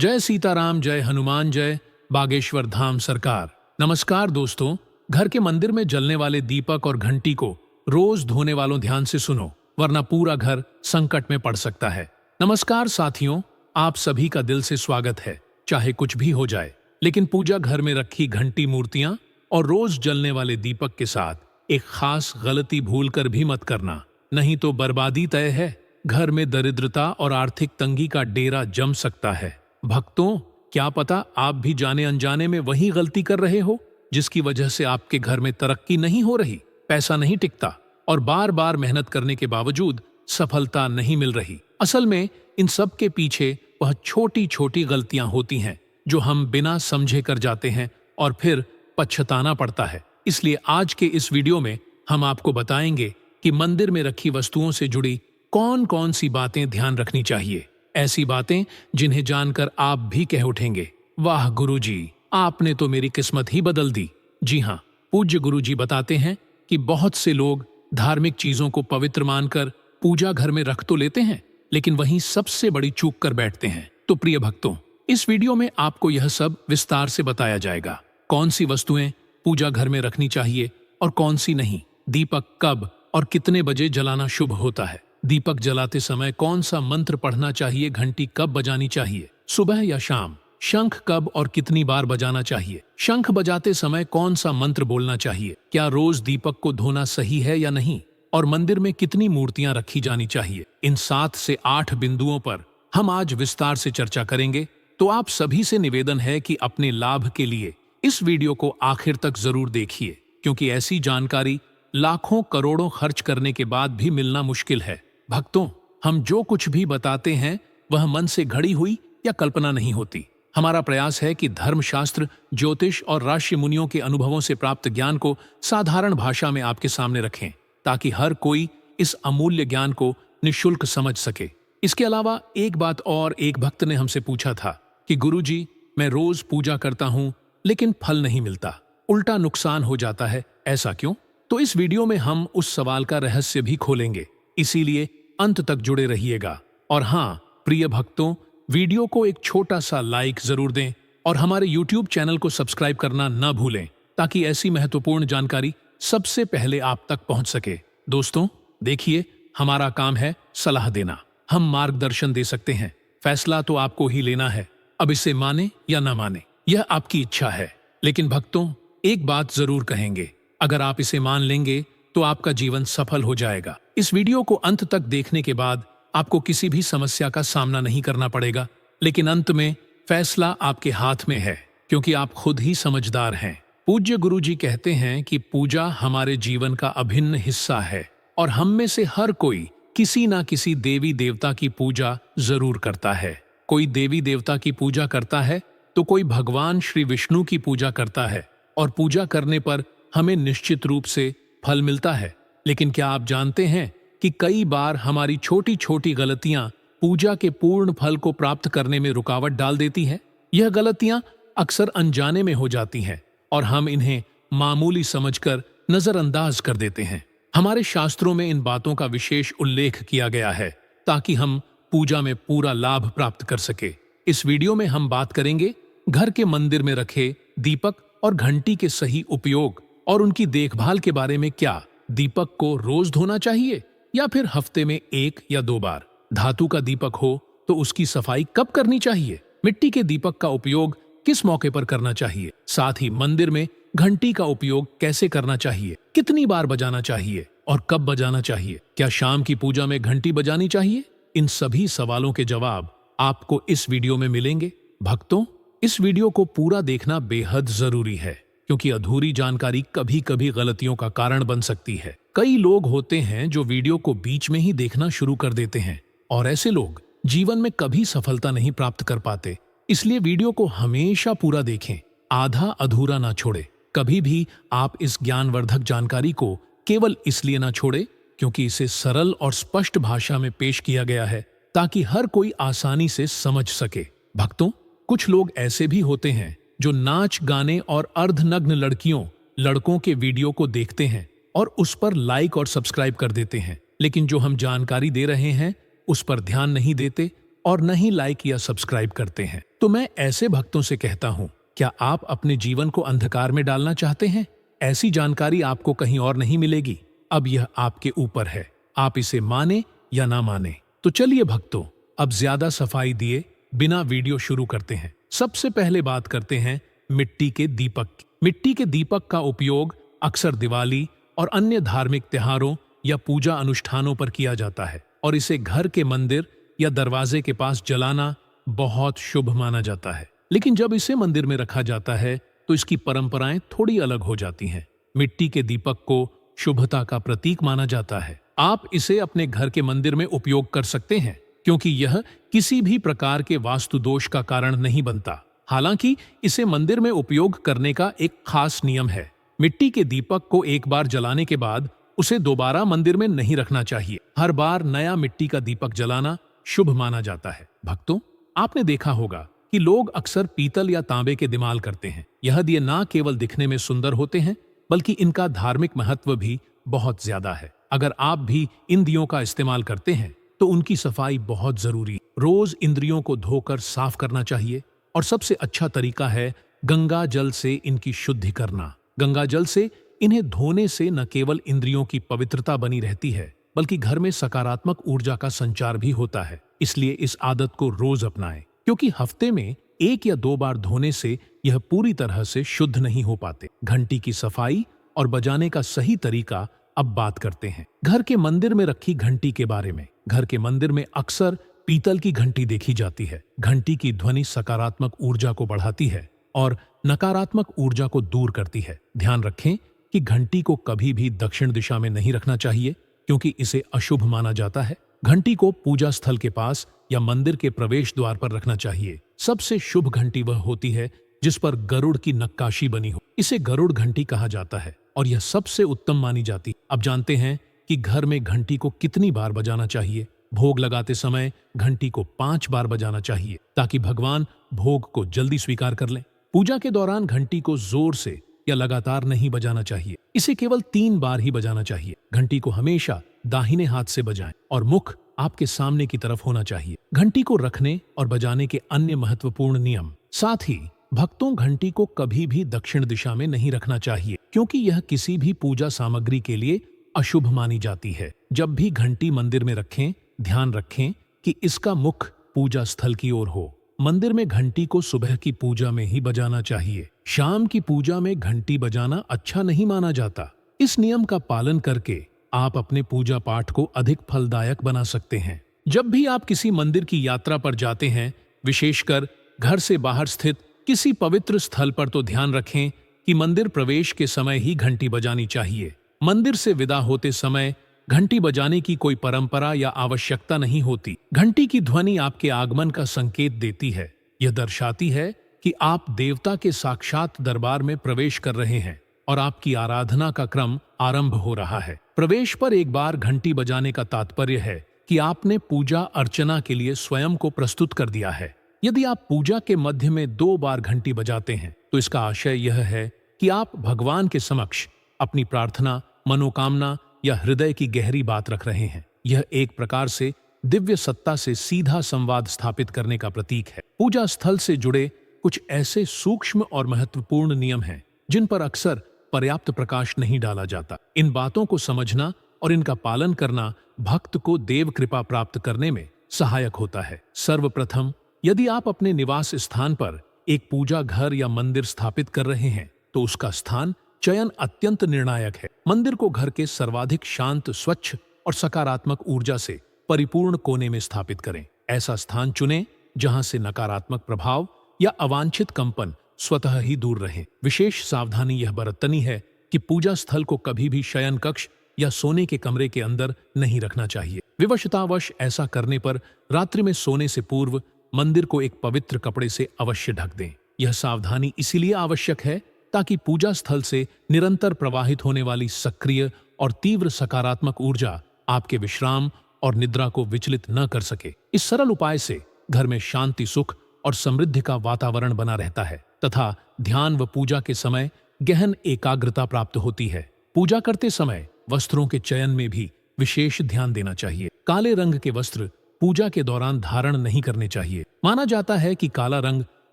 जय सीताराम, जय हनुमान, जय बागेश्वर धाम सरकार। नमस्कार दोस्तों, घर के मंदिर में जलने वाले दीपक और घंटी को रोज धोने वालों ध्यान से सुनो, वरना पूरा घर संकट में पड़ सकता है। नमस्कार साथियों, आप सभी का दिल से स्वागत है। चाहे कुछ भी हो जाए, लेकिन पूजा घर में रखी घंटी, मूर्तियां और रोज जलने वाले दीपक के साथ एक खास गलती भूल कर भी मत करना, नहीं तो बर्बादी तय है। घर में दरिद्रता और आर्थिक तंगी का डेरा जम सकता है। भक्तों, क्या पता आप भी जाने अनजाने में वही गलती कर रहे हो जिसकी वजह से आपके घर में तरक्की नहीं हो रही, पैसा नहीं टिकता और बार बार मेहनत करने के बावजूद सफलता नहीं मिल रही। असल में इन सब के पीछे वह छोटी छोटी गलतियां होती हैं जो हम बिना समझे कर जाते हैं और फिर पछताना पड़ता है। इसलिए आज के इस वीडियो में हम आपको बताएंगे कि मंदिर में रखी वस्तुओं से जुड़ी कौन कौन सी बातें ध्यान रखनी चाहिए। ऐसी बातें जिन्हें जानकर आप भी कह उठेंगे, वाह गुरुजी, आपने तो मेरी किस्मत ही बदल दी। जी हाँ, पूज्य गुरुजी बताते हैं कि बहुत से लोग धार्मिक चीजों को पवित्र मानकर पूजा घर में रख तो लेते हैं, लेकिन वहीं सबसे बड़ी चूक कर बैठते हैं। तो प्रिय भक्तों, इस वीडियो में आपको यह सब विस्तार से बताया जाएगा। कौन सी वस्तुएं पूजा घर में रखनी चाहिए और कौन सी नहीं, दीपक कब और कितने बजे जलाना शुभ होता है, दीपक जलाते समय कौन सा मंत्र पढ़ना चाहिए, घंटी कब बजानी चाहिए, सुबह या शाम, शंख कब और कितनी बार बजाना चाहिए, शंख बजाते समय कौन सा मंत्र बोलना चाहिए, क्या रोज दीपक को धोना सही है या नहीं, और मंदिर में कितनी मूर्तियां रखी जानी चाहिए। इन 7 से 8 बिंदुओं पर हम आज विस्तार से चर्चा करेंगे। तो आप सभी से निवेदन है कि अपने लाभ के लिए इस वीडियो को आखिर तक जरूर देखिए, क्योंकि ऐसी जानकारी लाखों करोड़ों खर्च करने के बाद भी मिलना मुश्किल है। भक्तों, हम जो कुछ भी बताते हैं वह मन से घड़ी हुई या कल्पना नहीं होती। हमारा प्रयास है कि धर्मशास्त्र, ज्योतिष और ऋषि मुनियों के अनुभवों से प्राप्त ज्ञान को साधारण भाषा में आपके सामने रखें, ताकि हर कोई इस अमूल्य ज्ञान को निःशुल्क समझ सके। इसके अलावा एक बात और, एक भक्त ने हमसे पूछा था कि गुरुजी, मैं रोज पूजा करता हूं लेकिन फल नहीं मिलता, उल्टा नुकसान हो जाता है, ऐसा क्यों? तो इस वीडियो में हम उस सवाल का रहस्य भी खोलेंगे, इसीलिए अंत तक जुड़े रहिएगा। और हाँ प्रिय भक्तों, वीडियो को एक छोटा सा लाइक जरूर दें और हमारे YouTube चैनल को सब्सक्राइब करना न भूलें, ताकि ऐसी महत्वपूर्ण जानकारी सबसे पहले आप तक पहुंच सके। दोस्तों देखिए, हमारा काम है सलाह देना, हम मार्गदर्शन दे सकते हैं, फैसला तो आपको ही लेना है। अब इसे माने या ना माने यह आपकी इच्छा है, लेकिन भक्तों एक बात जरूर कहेंगे, अगर आप इसे मान लेंगे तो आपका जीवन सफल हो जाएगा। इस वीडियो को अंत तक देखने के बाद आपको किसी भी समस्या का सामना नहीं करना पड़ेगा, लेकिन अंत में फैसला आपके हाथ में है, क्योंकि आप खुद ही समझदार हैं। पूज्य गुरुजी कहते हैं कि पूजा हमारे जीवन का अभिन्न हिस्सा है और हम में से हर कोई किसी ना किसी देवी देवता की पूजा जरूर करता है। कोई देवी देवता की पूजा करता है तो कोई भगवान श्री विष्णु की पूजा करता है, और पूजा करने पर हमें निश्चित रूप से फल मिलता है। लेकिन क्या आप जानते हैं कि कई बार हमारी छोटी छोटी गलतियां पूजा के पूर्ण फल को प्राप्त करने में रुकावट डाल देती हैं? यह गलतियां अक्सर अनजाने में हो जाती हैं और हम इन्हें मामूली समझकर नजरअंदाज कर देते हैं। हमारे शास्त्रों में इन बातों का विशेष उल्लेख किया गया है ताकि हम पूजा में पूरा लाभ प्राप्त कर सके। इस वीडियो में हम बात करेंगे घर के मंदिर में रखे दीपक और घंटी के सही उपयोग और उनकी देखभाल के बारे में। क्या दीपक को रोज धोना चाहिए या फिर हफ्ते में 1 या 2 बार? धातु का दीपक हो तो उसकी सफाई कब करनी चाहिए? मिट्टी के दीपक का उपयोग किस मौके पर करना चाहिए? साथ ही मंदिर में घंटी का उपयोग कैसे करना चाहिए, कितनी बार बजाना चाहिए और कब बजाना चाहिए? क्या शाम की पूजा में घंटी बजानी चाहिए? इन सभी सवालों के जवाब आपको इस वीडियो में मिलेंगे। भक्तों, इस वीडियो को पूरा देखना बेहद जरूरी है, क्योंकि अधूरी जानकारी कभी कभी गलतियों का कारण बन सकती है। कई लोग होते हैं जो वीडियो को बीच में ही देखना शुरू कर देते हैं, और ऐसे लोग जीवन में कभी सफलता नहीं प्राप्त कर पाते। इसलिए वीडियो को हमेशा पूरा देखें, आधा अधूरा ना छोड़े। कभी भी आप इस ज्ञानवर्धक जानकारी को केवल इसलिए ना छोड़े क्योंकि इसे सरल और स्पष्ट भाषा में पेश किया गया है, ताकि हर कोई आसानी से समझ सके। भक्तों, कुछ लोग ऐसे भी होते हैं जो नाच गाने और अर्धनग्न लड़कियों लड़कों के वीडियो को देखते हैं और उस पर लाइक और सब्सक्राइब कर देते हैं, लेकिन जो हम जानकारी दे रहे हैं उस पर ध्यान नहीं देते और न ही लाइक या सब्सक्राइब करते हैं। तो मैं ऐसे भक्तों से कहता हूँ, क्या आप अपने जीवन को अंधकार में डालना चाहते हैं? ऐसी जानकारी आपको कहीं और नहीं मिलेगी। अब यह आपके ऊपर है, आप इसे माने या ना माने। तो चलिए भक्तों, अब ज्यादा सफाई दिए बिना वीडियो शुरू करते हैं। सबसे पहले बात करते हैं मिट्टी के दीपक की। मिट्टी के दीपक का उपयोग अक्सर दिवाली और अन्य धार्मिक त्योहारों या पूजा अनुष्ठानों पर किया जाता है और इसे घर के मंदिर या दरवाजे के पास जलाना बहुत शुभ माना जाता है। लेकिन जब इसे मंदिर में रखा जाता है तो इसकी परंपराएं थोड़ी अलग हो जाती हैं। मिट्टी के दीपक को शुभता का प्रतीक माना जाता है। आप इसे अपने घर के मंदिर में उपयोग कर सकते हैं क्योंकि यह किसी भी प्रकार के वास्तु दोष का कारण नहीं बनता। हालांकि इसे मंदिर में उपयोग करने का एक खास नियम है। मिट्टी के दीपक को एक बार जलाने के बाद उसे दोबारा मंदिर में नहीं रखना चाहिए। हर बार नया मिट्टी का दीपक जलाना शुभ माना जाता है। भक्तों, आपने देखा होगा कि लोग अक्सर पीतल या तांबे के दिमाल करते हैं। यह दिए न केवल दिखने में सुंदर होते हैं बल्कि इनका धार्मिक महत्व भी बहुत ज्यादा है। अगर आप भी इन दियों का इस्तेमाल करते हैं तो उनकी सफाई बहुत जरूरी। रोज इंद्रियों को धोकर साफ करना चाहिए और सबसे अच्छा तरीका है गंगा जल से इनकी शुद्धि करना। गंगा जल से इन्हें धोने से न केवल इंद्रियों की पवित्रता बनी रहती है बल्कि घर में सकारात्मक ऊर्जा का संचार भी होता है। इसलिए इस आदत को रोज अपनाएं क्योंकि हफ्ते में 1 या 2 बार धोने से यह पूरी तरह से शुद्ध नहीं हो पाते। घंटी की सफाई और बजाने का सही तरीका अब बात करते हैं घर के मंदिर में रखी घंटी के बारे में। घर के मंदिर में अक्सर पीतल की घंटी देखी जाती है। घंटी की ध्वनि सकारात्मक ऊर्जा को बढ़ाती है और नकारात्मक ऊर्जा को दूर करती है। ध्यान रखें कि घंटी को कभी भी दक्षिण दिशा में नहीं रखना चाहिए क्योंकि इसे अशुभ माना जाता है। घंटी को पूजा स्थल के पास या मंदिर के प्रवेश द्वार पर रखना चाहिए। सबसे शुभ घंटी वह होती है जिस पर गरुड़ की नक्काशी बनी हो। इसे गरुड़ घंटी कहा जाता है और यह सबसे उत्तम मानी जाती। अब जानते हैं कि घर में घंटी को कितनी बार बजाना चाहिए। भोग लगाते समय घंटी को 5 बार बजाना चाहिए ताकि भगवान भोग को जल्दी स्वीकार कर लें। पूजा के दौरान घंटी को जोर से या लगातार नहीं बजाना चाहिए। इसे केवल 3 बार ही बजाना चाहिए। घंटी को हमेशा दाहिने हाथ से बजाएं और मुख आपके सामने की तरफ होना चाहिए। घंटी को रखने और बजाने के अन्य महत्वपूर्ण नियम। साथ ही भक्तों, घंटी को कभी भी दक्षिण दिशा में नहीं रखना चाहिए क्योंकि यह किसी भी पूजा सामग्री के लिए अशुभ मानी जाती है। जब भी घंटी मंदिर में रखें, ध्यान रखें कि इसका मुख पूजा स्थल की ओर हो। मंदिर में घंटी को सुबह की पूजा में ही बजाना चाहिए। शाम की पूजा में घंटी बजाना अच्छा नहीं माना जाता। इस नियम का पालन करके आप अपने पूजा पाठ को अधिक फलदायक बना सकते हैं। जब भी आप किसी मंदिर की यात्रा पर जाते हैं, विशेषकर घर से बाहर स्थित किसी पवित्र स्थल पर, तो ध्यान रखें कि मंदिर प्रवेश के समय ही घंटी बजानी चाहिए। मंदिर से विदा होते समय घंटी बजाने की कोई परंपरा या आवश्यकता नहीं होती। घंटी की ध्वनि आपके आगमन का संकेत देती है। यह दर्शाती है कि आप देवता के साक्षात दरबार में प्रवेश कर रहे हैं और आपकी आराधना का क्रम आरंभ हो रहा है। प्रवेश पर एक बार घंटी बजाने का तात्पर्य है कि आपने पूजा अर्चना के लिए स्वयं को प्रस्तुत कर दिया है। यदि आप पूजा के मध्य में 2 बार घंटी बजाते हैं तो इसका आशय यह है कि आप भगवान के समक्ष अपनी प्रार्थना, मनोकामना या हृदय की गहरी बात रख रहे हैं। यह एक प्रकार से दिव्य सत्ता से सीधा संवाद स्थापित करने का प्रतीक है। पूजा स्थल से जुड़े कुछ ऐसे सूक्ष्म और महत्वपूर्ण नियम हैं जिन पर अक्सर पर्याप्त प्रकाश नहीं डाला जाता। इन बातों को समझना और इनका पालन करना भक्त को देव कृपा प्राप्त करने में सहायक होता है। सर्वप्रथम, यदि आप अपने निवास स्थान पर एक पूजा घर या मंदिर स्थापित कर रहे हैं तो उसका स्थान चयन अत्यंत निर्णायक है। मंदिर को घर के सर्वाधिक शांत, स्वच्छ और सकारात्मक ऊर्जा से परिपूर्ण कोने में स्थापित करें। ऐसा स्थान चुनें जहां से नकारात्मक प्रभाव या अवांछित कंपन स्वतः ही दूर रहे। विशेष सावधानी यह बरतनी है कि पूजा स्थल को कभी भी शयन कक्ष या सोने के कमरे के अंदर नहीं रखना चाहिए। विवशतावश ऐसा करने पर रात्रि में सोने से पूर्व मंदिर को एक पवित्र कपड़े से अवश्य ढक दें। यह सावधानी इसीलिए आवश्यक है ताकि पूजा स्थल से निरंतर प्रवाहित होने वाली सक्रिय और तीव्र सकारात्मक ऊर्जा आपके विश्राम और निद्रा को विचलित न कर सके। इस सरल उपाय से घर में शांति, सुख और समृद्धि का वातावरण बना रहता है तथा ध्यान व पूजा के समय गहन एकाग्रता प्राप्त होती है। पूजा करते समय वस्त्रों के चयन में भी विशेष ध्यान देना चाहिए। काले रंग के वस्त्र पूजा के दौरान धारण नहीं करने चाहिए। माना जाता है कि काला रंग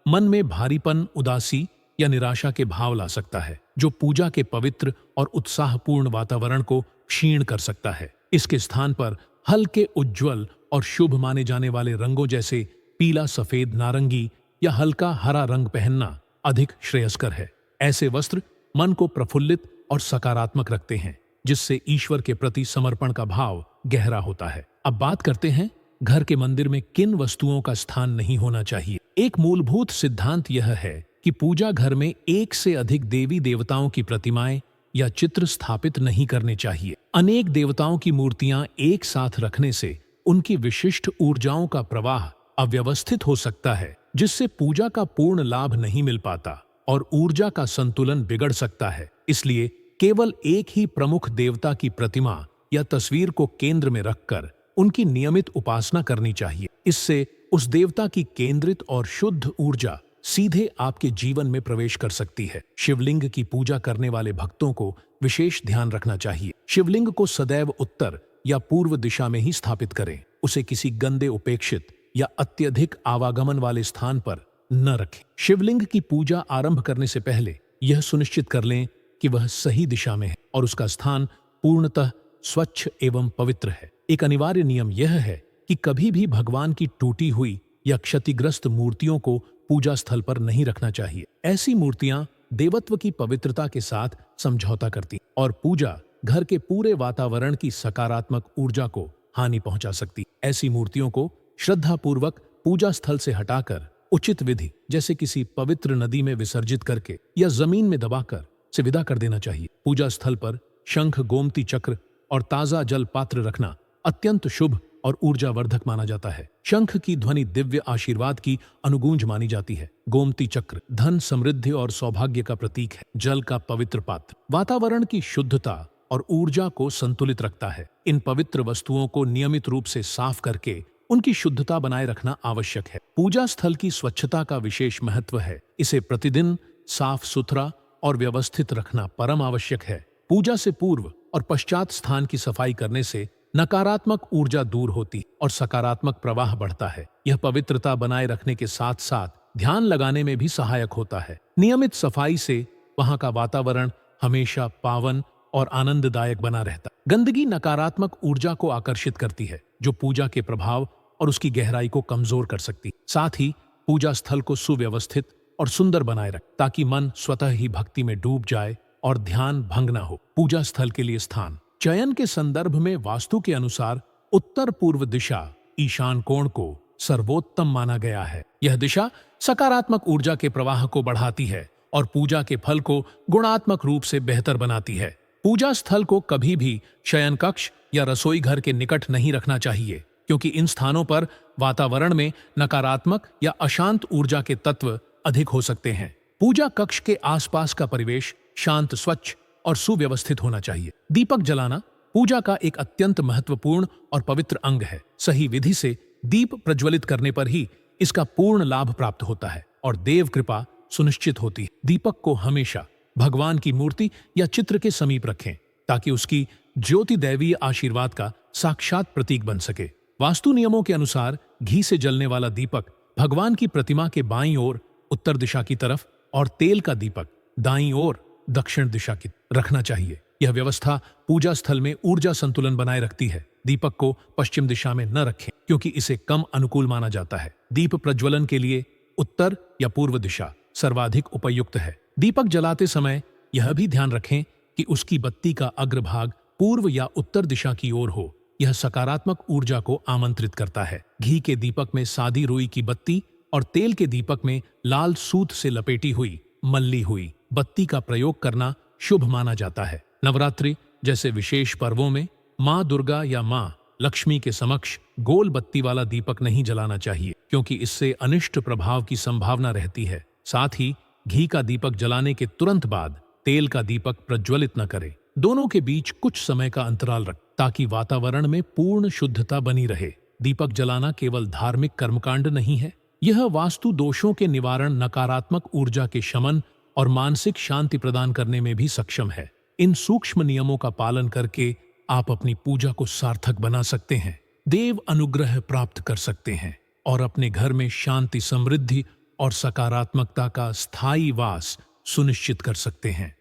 मन में भारीपन, उदासी या निराशा के भाव ला सकता है, जो पूजा के पवित्र और उत्साहपूर्ण वातावरण को क्षीण कर सकता है। इसके स्थान पर हल्के, उज्ज्वल और शुभ माने जाने वाले रंगों जैसे पीला, सफेद, नारंगी या हल्का हरा रंग पहनना अधिक श्रेयस्कर है। ऐसे वस्त्र मन को प्रफुल्लित और सकारात्मक रखते हैं, जिससे ईश्वर के प्रति समर्पण का भाव गहरा होता है। अब बात करते हैं घर के मंदिर में किन वस्तुओं का स्थान नहीं होना चाहिए। एक मूलभूत सिद्धांत यह है कि पूजा घर में एक से अधिक देवी देवताओं की प्रतिमाएं या चित्र स्थापित नहीं करने चाहिए। अनेक देवताओं की मूर्तियां एक साथ रखने से उनकी विशिष्ट ऊर्जाओं का प्रवाह अव्यवस्थित हो सकता है, जिससे पूजा का पूर्ण लाभ नहीं मिल पाता और ऊर्जा का संतुलन बिगड़ सकता है। इसलिए केवल एक ही प्रमुख देवता की प्रतिमा या तस्वीर को केंद्र में रखकर उनकी नियमित उपासना करनी चाहिए। इससे उस देवता की केंद्रित और शुद्ध ऊर्जा सीधे आपके जीवन में प्रवेश कर सकती है। शिवलिंग की पूजा करने वाले भक्तों को विशेष ध्यान रखना चाहिए। शिवलिंग को सदैव उत्तर या पूर्व दिशा में ही स्थापित करें। उसे किसी गंदे, उपेक्षित या अत्यधिक आवागमन वाले स्थान पर न रखें। शिवलिंग की पूजा आरंभ करने से पहले यह सुनिश्चित कर लें कि वह सही दिशा में है और उसका स्थान पूर्णतः स्वच्छ एवं पवित्र है। एक अनिवार्य नियम यह है कि कभी भी भगवान की टूटी हुई या क्षतिग्रस्त मूर्तियों को पूजा स्थल पर नहीं रखना चाहिए। ऐसी मूर्तियां देवत्व की पवित्रता के साथ समझौता करती और पूजा घर के पूरे वातावरण की सकारात्मक ऊर्जा को हानि पहुंचा सकती। ऐसी मूर्तियों को श्रद्धापूर्वक पूजा स्थल से हटाकर उचित विधि, जैसे किसी पवित्र नदी में विसर्जित करके या जमीन में दबाकर से विदा कर देना चाहिए। पूजा स्थल पर शंख, गोमती चक्र और ताजा जल पात्र रखना अत्यंत शुभ और ऊर्जावर्धक माना जाता है। शंख की ध्वनि दिव्य आशीर्वाद की अनुगूंज मानी जाती है। गोमती चक्र धन, समृद्धि और सौभाग्य का प्रतीक है। जल का पवित्र पात्र वातावरण की शुद्धता और ऊर्जा को संतुलित रखता है। इन पवित्र वस्तुओं को नियमित रूप से साफ करके उनकी शुद्धता बनाए रखना आवश्यक है। पूजा स्थल की स्वच्छता का विशेष महत्व है। इसे प्रतिदिन साफ सुथरा और व्यवस्थित रखना परम आवश्यक है। पूजा से पूर्व और पश्चात स्थान की सफाई करने से नकारात्मक ऊर्जा दूर होती और सकारात्मक प्रवाह बढ़ता है। यह पवित्रता बनाए रखने के साथ साथ ध्यान लगाने में भी सहायक होता है। नियमित सफाई से वहां का वातावरण हमेशा पावन और आनंददायक बना रहता। गंदगी नकारात्मक ऊर्जा को आकर्षित करती है, जो पूजा के प्रभाव और उसकी गहराई को कमजोर कर सकती। साथ ही पूजा स्थल को सुव्यवस्थित और सुंदर बनाए रख, ताकि मन स्वतः ही भक्ति में डूब जाए और ध्यान भंग न हो। पूजा स्थल के लिए स्थान चयन के संदर्भ में वास्तु के अनुसार उत्तर पूर्व दिशा, ईशान कोण को सर्वोत्तम माना गया है। यह दिशा सकारात्मक ऊर्जा के प्रवाह को बढ़ाती है और पूजा के फल को गुणात्मक रूप से बेहतर बनाती है। पूजा स्थल को कभी भी शयन कक्ष या रसोई घर के निकट नहीं रखना चाहिए, क्योंकि इन स्थानों पर वातावरण में नकारात्मक या अशांत ऊर्जा के तत्व अधिक हो सकते हैं। पूजा कक्ष के आसपास का परिवेश शांत, स्वच्छ और सुव्यवस्थित होना चाहिए। दीपक जलाना पूजा का एक अत्यंत महत्वपूर्ण और पवित्र अंग है। सही विधि से दीप प्रज्वलित करने पर ही इसका पूर्ण लाभ प्राप्त होता है और देव कृपा सुनिश्चित होती है। दीपक को हमेशा भगवान की मूर्ति या चित्र के समीप रखें, ताकि उसकी ज्योति दैवीय आशीर्वाद का साक्षात प्रतीक बन सके। वास्तु नियमों के अनुसार घी से जलने वाला दीपक भगवान की प्रतिमा के बाईं ओर उत्तर दिशा की तरफ और तेल का दीपक दाईं ओर दक्षिण दिशा की रखना चाहिए। यह व्यवस्था पूजा स्थल में ऊर्जा संतुलन बनाए रखती है। दीपक को पश्चिम दिशा में न रखें, क्योंकि इसे कम अनुकूल माना जाता है। दीप प्रज्वलन के लिए उत्तर या पूर्व दिशा सर्वाधिक उपयुक्त है। दीपक जलाते समय यह भी ध्यान रखें कि उसकी बत्ती का अग्रभाग पूर्व या उत्तर दिशा की ओर हो। यह सकारात्मक ऊर्जा को आमंत्रित करता है। घी के दीपक में सादी रुई की बत्ती और तेल के दीपक में लाल सूत से लपेटी हुई मल्ली हुई बत्ती का प्रयोग करना शुभ माना जाता है। नवरात्रि जैसे विशेष पर्वों में माँ दुर्गा या माँ लक्ष्मी के समक्ष गोल बत्ती वाला दीपक नहीं जलाना चाहिए, क्योंकि इससे अनिष्ट प्रभाव की संभावना रहती है। साथ ही घी का दीपक जलाने के तुरंत बाद तेल का दीपक प्रज्वलित न करें। दोनों के बीच कुछ समय का अंतराल रख, ताकि वातावरण में पूर्ण शुद्धता बनी रहे। दीपक जलाना केवल धार्मिक कर्मकांड नहीं है, यह वास्तु दोषों के निवारण, नकारात्मक ऊर्जा के शमन और मानसिक शांति प्रदान करने में भी सक्षम है। इन सूक्ष्म नियमों का पालन करके आप अपनी पूजा को सार्थक बना सकते हैं। देव अनुग्रह प्राप्त कर सकते हैं और अपने घर में शांति, समृद्धि और सकारात्मकता का स्थायी वास सुनिश्चित कर सकते हैं।